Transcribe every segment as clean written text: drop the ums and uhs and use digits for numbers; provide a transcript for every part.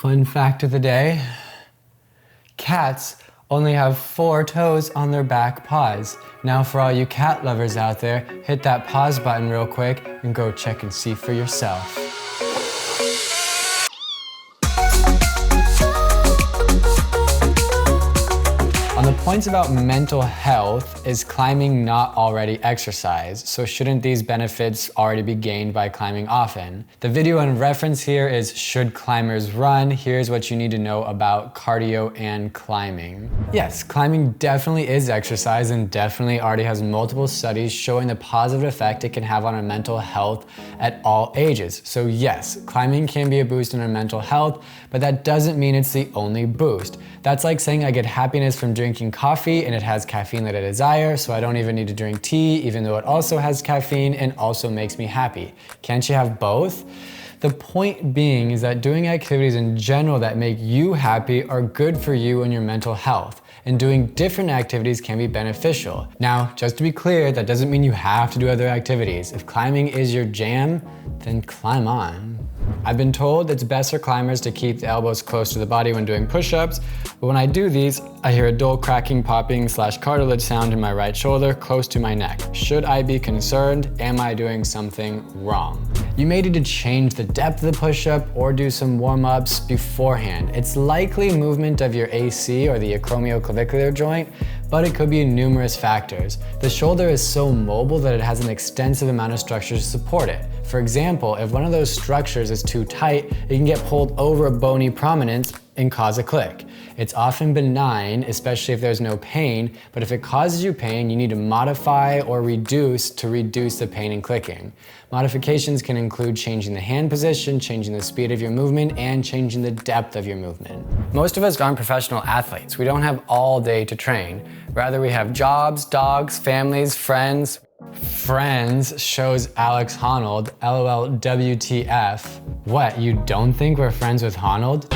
Fun fact of the day, cats only have 4 toes on their back paws. Now for all you cat lovers out there, hit that pause button real quick and go check and see for yourself. On the points about mental health, is climbing not already exercise? So shouldn't these benefits already be gained by climbing often? The video in reference here is Should Climbers Run? Here's what you need to know about cardio and climbing. Yes, climbing definitely is exercise and definitely already has multiple studies showing the positive effect it can have on our mental health at all ages. So yes, climbing can be a boost in our mental health, but that doesn't mean it's the only boost. That's like saying I get happiness from drinking coffee and it has caffeine that I desire, so I don't even need to drink tea, even though it also has caffeine and also makes me happy. Can't you have both? The point being is that doing activities in general that make you happy are good for you and your mental health, and doing different activities can be beneficial. Now, just to be clear, that doesn't mean you have to do other activities. If climbing is your jam, then climb on. I've been told it's best for climbers to keep the elbows close to the body when doing push-ups, but when I do these, I hear a dull cracking, popping / cartilage sound in my right shoulder close to my neck. Should I be concerned? Am I doing something wrong? You may need to change the depth of the push-up or do some warm-ups beforehand. It's likely movement of your AC or the acromioclavicular joint, but it could be numerous factors. The shoulder is so mobile that it has an extensive amount of structures to support it. For example, if one of those structures is too tight, it can get pulled over a bony prominence and cause a click. It's often benign, especially if there's no pain, but if it causes you pain, you need to modify or reduce to reduce the pain and clicking. Modifications can include changing the hand position, changing the speed of your movement, and changing the depth of your movement. Most of us aren't professional athletes. We don't have all day to train. Rather, we have jobs, dogs, families, friends. Friends shows Alex Honnold, LOL WTF. What, you don't think we're friends with Honnold?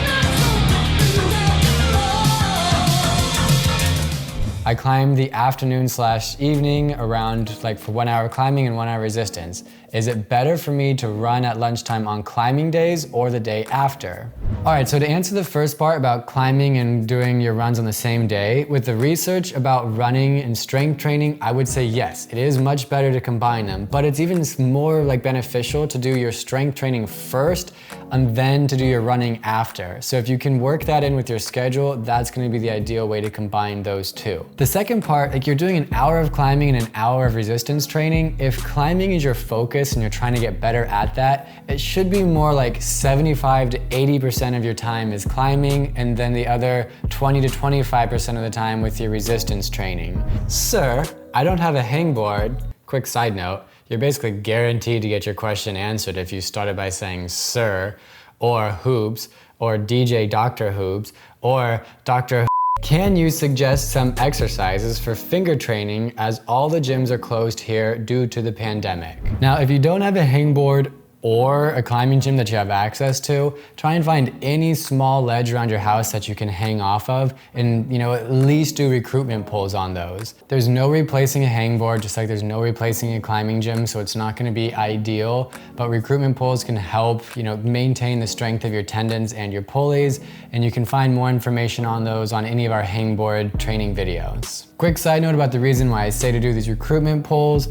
I climb the afternoon / evening around for 1 hour climbing and 1 hour resistance. Is it better for me to run at lunchtime on climbing days or the day after? All right, so to answer the first part about climbing and doing your runs on the same day, with the research about running and strength training, I would say yes, it is much better to combine them, but it's even more beneficial to do your strength training first and then to do your running after. So if you can work that in with your schedule, that's gonna be the ideal way to combine those two. The second part, you're doing an hour of climbing and an hour of resistance training. If climbing is your focus and you're trying to get better at that, it should be more like 75 to 80% of your time is climbing, and then the other 20 to 25% of the time with your resistance training. Sir, I don't have a hangboard. Quick side note, you're basically guaranteed to get your question answered if you started by saying sir, or hoops, or DJ Dr. Hoops, or Dr. Can you suggest some exercises for finger training as all the gyms are closed here due to the pandemic? Now, if you don't have a hangboard or a climbing gym that you have access to, try and find any small ledge around your house that you can hang off of and at least do recruitment pulls on those. There's no replacing a hangboard, just like there's no replacing a climbing gym, so it's not gonna be ideal, but recruitment pulls can help maintain the strength of your tendons and your pulleys, and you can find more information on those on any of our hangboard training videos. Quick side note about the reason why I say to do these recruitment pulls,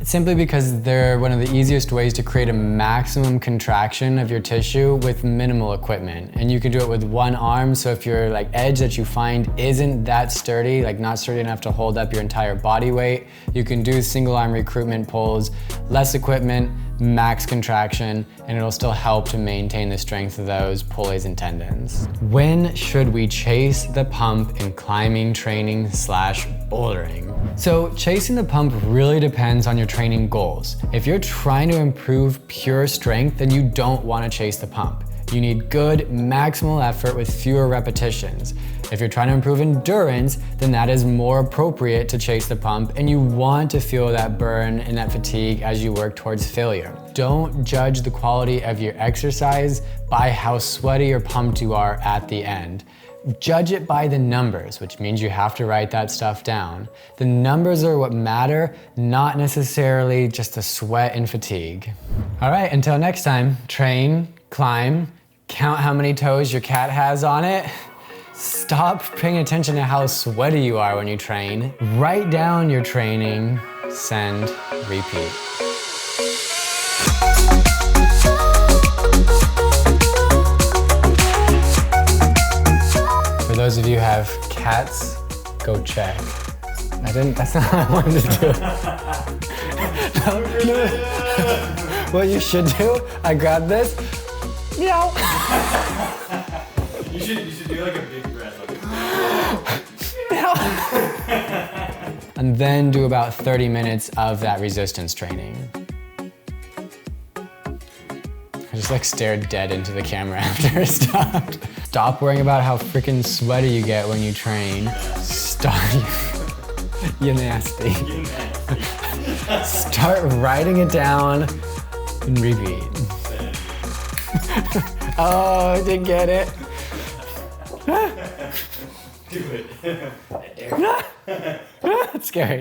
simply because they're one of the easiest ways to create a maximum contraction of your tissue with minimal equipment. And you can do it with one arm, so if your edge that you find isn't that sturdy, not sturdy enough to hold up your entire body weight, you can do single arm recruitment pulls, less equipment, max contraction, and it'll still help to maintain the strength of those pulleys and tendons. When should we chase the pump in climbing training / bouldering? So chasing the pump really depends on your training goals. If you're trying to improve pure strength, then you don't want to chase the pump. You need good maximal effort with fewer repetitions. If you're trying to improve endurance, then that is more appropriate to chase the pump, and you want to feel that burn and that fatigue as you work towards failure. Don't judge the quality of your exercise by how sweaty or pumped you are at the end. Judge it by the numbers, which means you have to write that stuff down. The numbers are what matter, not necessarily just the sweat and fatigue. All right, until next time, train, climb, Count how many toes your cat has on it. Stop paying attention to how sweaty you are when you train. Write down your training, send, repeat. For those of you who have cats, go check. That's not what I wanted to do. No. What you should do, I grab this, meow. You should do like a big breath. And then do about 30 minutes of that resistance training. I just like stared dead into the camera after it stopped. Stop worrying about how freaking sweaty you get when you train. Stop. You're nasty. Start writing it down and repeat. Oh, I didn't get it. Do it. It's scary.